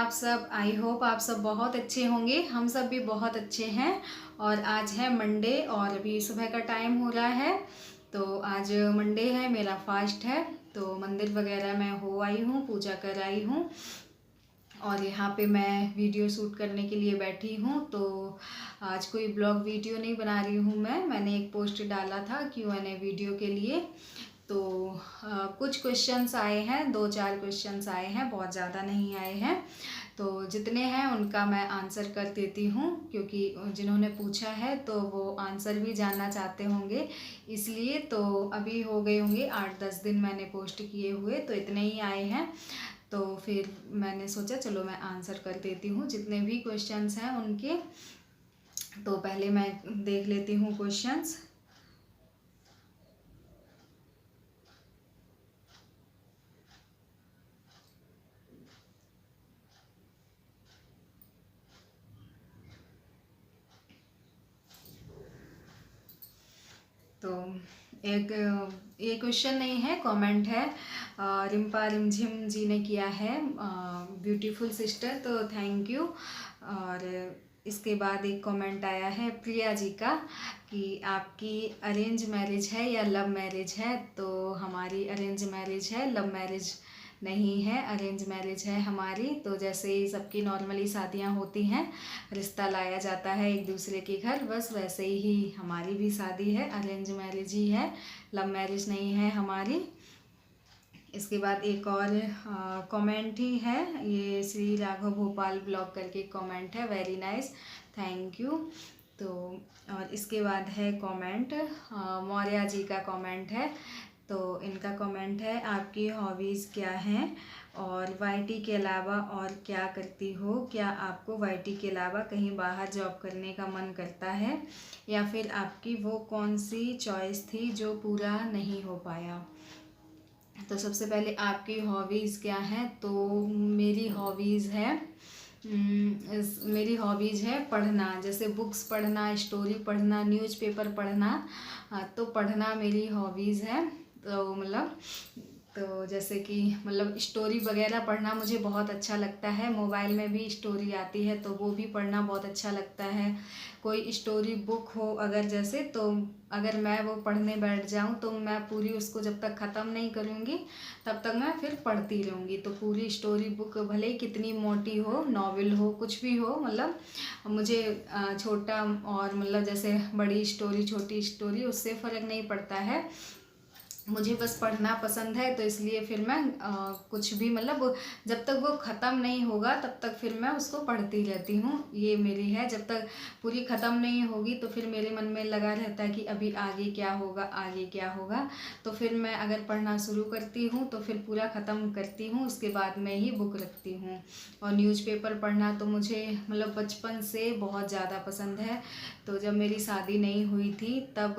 आप सब? I hope आप सब बहुत अच्छे होंगे। हम सब भी बहुत अच्छे हैं। और आज है मंडे और अभी सुबह का टाइम हो रहा है। तो आज मंडे है, मेरा फास्ट है। तो मंदिर वगैरह मैं हो आई हूँ, पूजा कर आई हूँ और यहाँ पे मैं वीडियो शूट करने के लिए बैठी हूँ। तो आज कोई ब्लॉग वीडियो नहीं बना रही हूँ मैंने एक पोस्ट डाला था Q&A वीडियो के लिए। तो कुछ क्वेश्चंस आए हैं, 2-4 क्वेश्चंस आए हैं, बहुत ज़्यादा नहीं आए हैं। तो जितने हैं उनका मैं आंसर कर देती हूँ, क्योंकि जिन्होंने पूछा है तो वो आंसर भी जानना चाहते होंगे, इसलिए। तो अभी हो गए होंगे 8-10 दिन मैंने पोस्ट किए हुए, तो इतने ही आए हैं। तो फिर मैंने सोचा चलो मैं आंसर कर देती हूँ जितने भी क्वेश्चंस हैं उनके। तो पहले मैं देख लेती हूँ क्वेश्चंस। तो एक ये क्वेश्चन नहीं है, कमेंट है। रिम्पा रिमझिम जी ने किया है, ब्यूटीफुल सिस्टर, तो थैंक यू। और इसके बाद एक कमेंट आया है प्रिया जी का कि आपकी अरेंज मैरिज है या लव मैरिज है। तो हमारी अरेंज मैरिज है, लव मैरिज नहीं है, अरेंज मैरिज है हमारी। तो जैसे ही सबकी नॉर्मली शादियां होती हैं, रिश्ता लाया जाता है एक दूसरे के घर, बस वैसे ही हमारी भी शादी है, अरेंज मैरिज ही है, लव मैरिज नहीं है हमारी। इसके बाद एक और कमेंट ही है, ये श्री राघव भोपाल ब्लॉग करके कमेंट है, वेरी नाइस, थैंक यू। तो और इसके बाद है कमेंट, मौर्या जी का कमेंट है। तो इनका कमेंट है, आपकी हॉबीज़ क्या हैं और वाईटी के अलावा और क्या करती हो? क्या आपको वाईटी के अलावा कहीं बाहर जॉब करने का मन करता है, या फिर आपकी वो कौन सी चॉइस थी जो पूरा नहीं हो पाया? तो सबसे पहले आपकी हॉबीज़ क्या हैं? तो मेरी हॉबीज़ है मेरी हॉबीज़ है पढ़ना, जैसे बुक्स पढ़ना, स्टोरी पढ़ना, न्यूज़पेपर पढ़ना। तो पढ़ना मेरी हॉबीज़ है। तो मतलब तो जैसे कि मतलब स्टोरी वगैरह पढ़ना मुझे बहुत अच्छा लगता है। मोबाइल में भी स्टोरी आती है तो वो भी पढ़ना बहुत अच्छा लगता है। कोई स्टोरी बुक हो अगर जैसे, तो अगर मैं वो पढ़ने बैठ जाऊं तो मैं पूरी उसको जब तक ख़त्म नहीं करूंगी तब तक मैं फिर पढ़ती रहूँगी। तो पूरी स्टोरी बुक भले ही कितनी मोटी हो, नॉवेल हो, कुछ भी हो, मतलब मुझे छोटा और मतलब जैसे बड़ी स्टोरी, छोटी स्टोरी, उससे फ़र्क नहीं पड़ता है। मुझे बस पढ़ना पसंद है, तो इसलिए फिर मैं कुछ भी मतलब जब तक वो ख़त्म नहीं होगा तब तक फिर मैं उसको पढ़ती रहती हूँ। ये मेरी है, जब तक पूरी ख़त्म नहीं होगी तो फिर मेरे मन में लगा रहता है कि अभी आगे क्या होगा, आगे क्या होगा। तो फिर मैं अगर पढ़ना शुरू करती हूँ तो फिर पूरा ख़त्म करती हूँ, उसके बाद में ही बुक रखती हूँ। और न्यूज़पेपर पढ़ना तो मुझे मतलब बचपन से बहुत ज़्यादा पसंद है। तो जब मेरी शादी नहीं हुई थी तब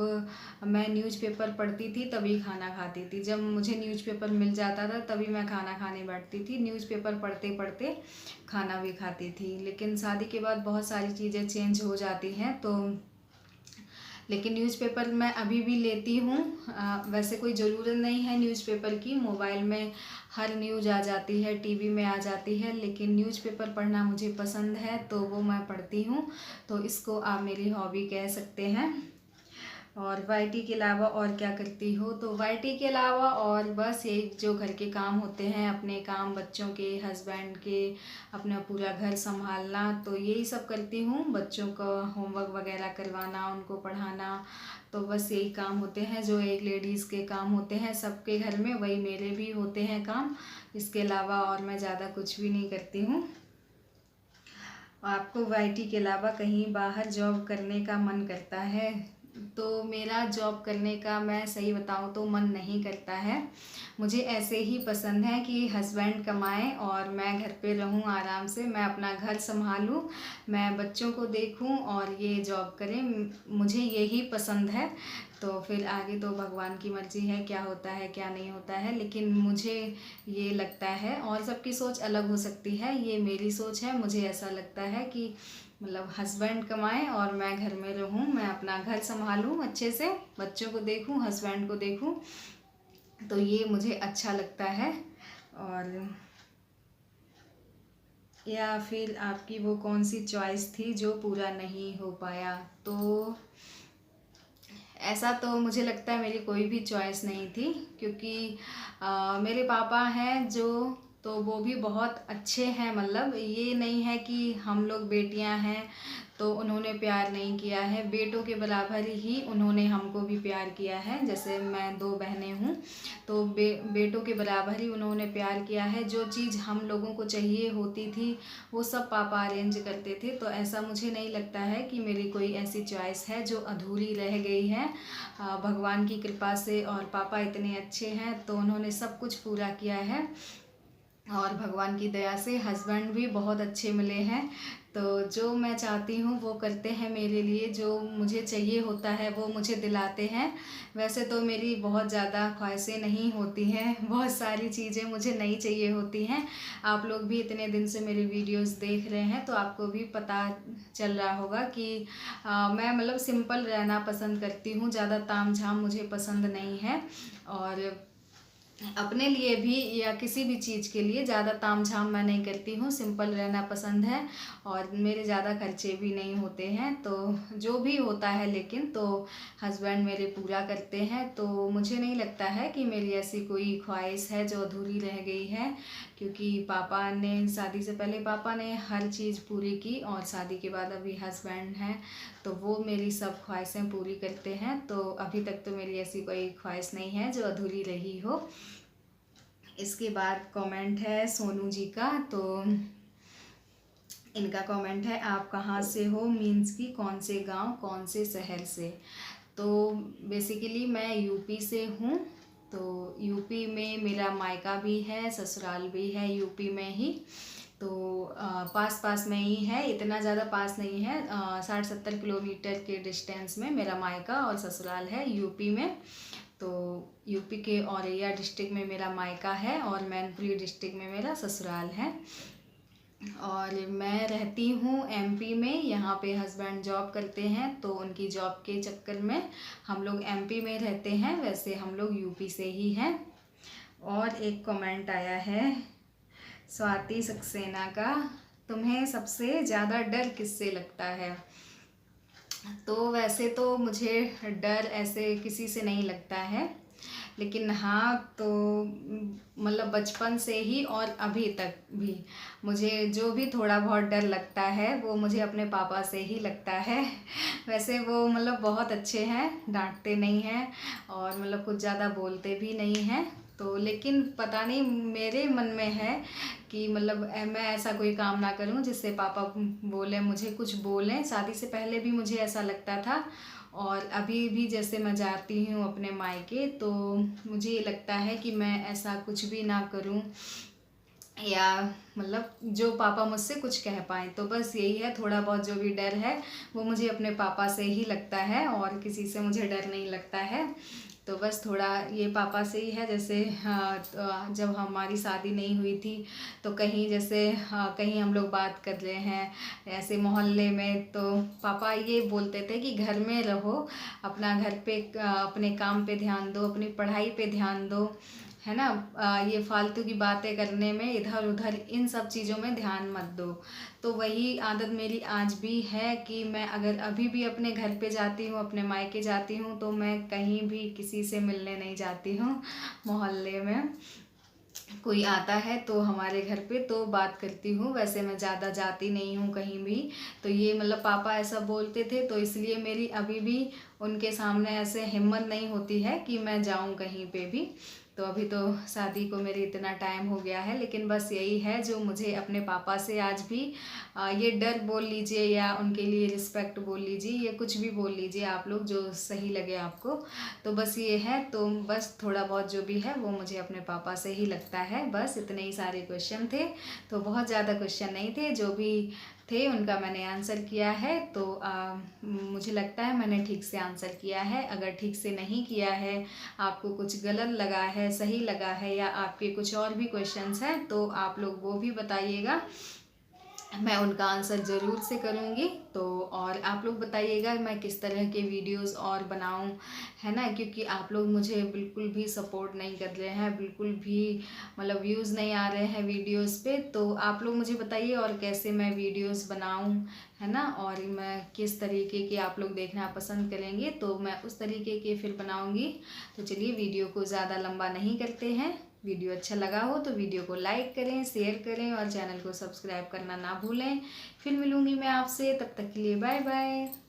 मैं न्यूज़पेपर पढ़ती थी, तभी खाना खाती थी। जब मुझे न्यूज़पेपर मिल जाता था तभी मैं खाना खाने बैठती थी, न्यूज़पेपर पढ़ते पढ़ते खाना भी खाती थी। लेकिन शादी के बाद बहुत सारी चीज़ें चेंज हो जाती हैं, तो लेकिन न्यूज़पेपर मैं अभी भी लेती हूँ। वैसे कोई ज़रूरत नहीं है न्यूज़पेपर की, मोबाइल में हर न्यूज़ आ जाती है, टीवी में आ जाती है, लेकिन न्यूज़पेपर पढ़ना मुझे पसंद है तो वो मैं पढ़ती हूँ। तो इसको आप मेरी हॉबी कह सकते हैं। और वाईटी के अलावा और क्या करती हो? तो वाईटी के अलावा और बस यही जो घर के काम होते हैं, अपने काम, बच्चों के, हस्बैंड के, अपना पूरा घर संभालना, तो यही सब करती हूँ। बच्चों का होमवर्क वगैरह करवाना, उनको पढ़ाना, तो बस यही काम होते हैं जो एक लेडीज़ के काम होते हैं सबके घर में, वही मेरे भी होते हैं काम। इसके अलावा और मैं ज़्यादा कुछ भी नहीं करती हूँ। आपको वाईटी के अलावा कहीं बाहर जॉब करने का मन करता है? तो मेरा जॉब करने का, मैं सही बताऊं तो, मन नहीं करता है। मुझे ऐसे ही पसंद है कि हस्बैंड कमाएं और मैं घर पे रहूं आराम से, मैं अपना घर संभालूं, मैं बच्चों को देखूं और ये जॉब करें, मुझे यही पसंद है। तो फिर आगे तो भगवान की मर्ज़ी है, क्या होता है क्या नहीं होता है, लेकिन मुझे ये लगता है, और सबकी सोच अलग हो सकती है, ये मेरी सोच है, मुझे ऐसा लगता है कि मतलब हस्बैंड कमाएं और मैं घर में रहूं, मैं अपना घर संभालूं अच्छे से, बच्चों को देखूं, हस्बैंड को देखूं, तो ये मुझे अच्छा लगता है। और या फिर आपकी वो कौन सी चॉइस थी जो पूरा नहीं हो पाया? तो ऐसा तो मुझे लगता है मेरी कोई भी चॉइस नहीं थी, क्योंकि मेरे पापा हैं जो, तो वो भी बहुत अच्छे हैं। मतलब ये नहीं है कि हम लोग बेटियां हैं तो उन्होंने प्यार नहीं किया है, बेटों के बराबर ही उन्होंने हमको भी प्यार किया है। जैसे मैं 2 बहनें हूँ, तो बेटों के बराबर ही उन्होंने प्यार किया है। जो चीज़ हम लोगों को चाहिए होती थी वो सब पापा अरेंज करते थे। तो ऐसा मुझे नहीं लगता है कि मेरी कोई ऐसी चॉइस है जो अधूरी रह गई है। भगवान की कृपा से, और पापा इतने अच्छे हैं तो उन्होंने सब कुछ पूरा किया है। और भगवान की दया से हस्बैंड भी बहुत अच्छे मिले हैं, तो जो मैं चाहती हूँ वो करते हैं मेरे लिए। जो मुझे चाहिए होता है वो मुझे दिलाते हैं। वैसे तो मेरी बहुत ज़्यादा ख्वाहिशें नहीं होती हैं, बहुत सारी चीज़ें मुझे नहीं चाहिए होती हैं। आप लोग भी इतने दिन से मेरी वीडियोस देख रहे हैं तो आपको भी पता चल रहा होगा कि मैं मतलब सिंपल रहना पसंद करती हूँ। ज़्यादा ताम झाम मुझे पसंद नहीं है, और अपने लिए भी या किसी भी चीज़ के लिए ज़्यादा ताम-झाम मैं नहीं करती हूँ, सिंपल रहना पसंद है। और मेरे ज़्यादा खर्चे भी नहीं होते हैं, तो जो भी होता है लेकिन तो हस्बैंड मेरे पूरा करते हैं। तो मुझे नहीं लगता है कि मेरी ऐसी कोई ख्वाहिश है जो अधूरी रह गई है, क्योंकि पापा ने, शादी से पहले पापा ने हर चीज़ पूरी की, और शादी के बाद अभी हस्बैंड हैं तो वो मेरी सब ख्वाहिशें पूरी करते हैं। तो अभी तक तो मेरी ऐसी कोई ख्वाहिश नहीं है जो अधूरी रही हो। इसके बाद कमेंट है सोनू जी का। तो इनका कमेंट है, आप कहाँ से हो, मीन्स कि कौन से गांव, कौन से शहर से? तो बेसिकली मैं यूपी से हूँ। तो यूपी में मेरा मायका भी है, ससुराल भी है यूपी में ही। तो पास पास में ही है, इतना ज़्यादा पास नहीं है। 60-70 किलोमीटर के डिस्टेंस में मेरा मायका और ससुराल है यूपी में। तो यूपी के औरैया डिस्ट्रिक्ट में मेरा मायका है और मैनपुरी डिस्ट्रिक्ट में मेरा ससुराल है। और मैं रहती हूँ एमपी में। यहाँ पे हस्बैंड जॉब करते हैं तो उनकी जॉब के चक्कर में हम लोग एमपी में रहते हैं, वैसे हम लोग यूपी से ही हैं। और एक कमेंट आया है स्वाति सक्सेना का, तुम्हें सबसे ज़्यादा डर किससे लगता है? तो वैसे तो मुझे डर ऐसे किसी से नहीं लगता है, लेकिन हाँ तो मतलब बचपन से ही और अभी तक भी मुझे जो भी थोड़ा बहुत डर लगता है वो मुझे अपने पापा से ही लगता है। वैसे वो मतलब बहुत अच्छे हैं, डांटते नहीं हैं और मतलब कुछ ज़्यादा बोलते भी नहीं हैं। तो लेकिन पता नहीं मेरे मन में है कि मतलब मैं ऐसा कोई काम ना करूं जिससे पापा बोले, मुझे कुछ बोलें। शादी से पहले भी मुझे ऐसा लगता था, और अभी भी जैसे मैं जाती हूँ अपने मायके तो मुझे ये लगता है कि मैं ऐसा कुछ भी ना करूँ, या मतलब जो पापा मुझसे कुछ कह पाएँ। तो बस यही है, थोड़ा बहुत जो भी डर है वो मुझे अपने पापा से ही लगता है, और किसी से मुझे डर नहीं लगता है। तो बस थोड़ा ये पापा से ही है। जैसे तो जब हमारी शादी नहीं हुई थी तो कहीं जैसे कहीं हम लोग बात कर रहे हैं ऐसे मोहल्ले में, तो पापा ये बोलते थे कि घर में रहो, अपना घर पे अपने काम पे ध्यान दो, अपनी पढ़ाई पे ध्यान दो, है ना। ये फालतू की बातें करने में, इधर उधर इन सब चीज़ों में ध्यान मत दो। तो वही आदत मेरी आज भी है कि मैं अगर अभी भी अपने घर पे जाती हूँ, अपने मायके जाती हूँ, तो मैं कहीं भी किसी से मिलने नहीं जाती हूँ। मोहल्ले में कोई आता है तो हमारे घर पे तो बात करती हूँ, वैसे मैं ज़्यादा जाती नहीं हूँ कहीं भी। तो ये मतलब पापा ऐसा बोलते थे तो इसलिए मेरी अभी भी उनके सामने ऐसे हिम्मत नहीं होती है कि मैं जाऊँ कहीं पे भी। तो अभी तो शादी को मेरी इतना टाइम हो गया है, लेकिन बस यही है जो मुझे अपने पापा से आज भी ये डर बोल लीजिए या उनके लिए रिस्पेक्ट बोल लीजिए, ये कुछ भी बोल लीजिए आप लोग, जो सही लगे आपको। तो बस ये है, तो बस थोड़ा बहुत जो भी है वो मुझे अपने पापा से ही लगता है। बस इतने ही सारे क्वेश्चन थे, तो बहुत ज़्यादा क्वेश्चन नहीं थे, जो भी थे उनका मैंने आंसर किया है। तो मुझे लगता है मैंने ठीक से आंसर किया है। अगर ठीक से नहीं किया है, आपको कुछ गलत लगा है, सही लगा है, या आपके कुछ और भी क्वेश्चंस हैं तो आप लोग वो भी बताइएगा। मैं उनका आंसर ज़रूर से करूँगी। तो और आप लोग बताइएगा मैं किस तरह के वीडियोस और बनाऊँ, है ना, क्योंकि आप लोग मुझे बिल्कुल भी सपोर्ट नहीं कर रहे हैं, बिल्कुल भी मतलब व्यूज़ नहीं आ रहे हैं वीडियोस पे। तो आप लोग मुझे बताइए और कैसे मैं वीडियोस बनाऊँ, है ना, और मैं किस तरीके के आप लोग देखना पसंद करेंगे तो मैं उस तरीके के फिर बनाऊँगी। तो चलिए वीडियो को ज़्यादा लंबा नहीं करते हैं। वीडियो अच्छा लगा हो तो वीडियो को लाइक करें, शेयर करें और चैनल को सब्सक्राइब करना ना भूलें। फिर मिलूँगी मैं आपसे, तब तक के लिए बाय बाय।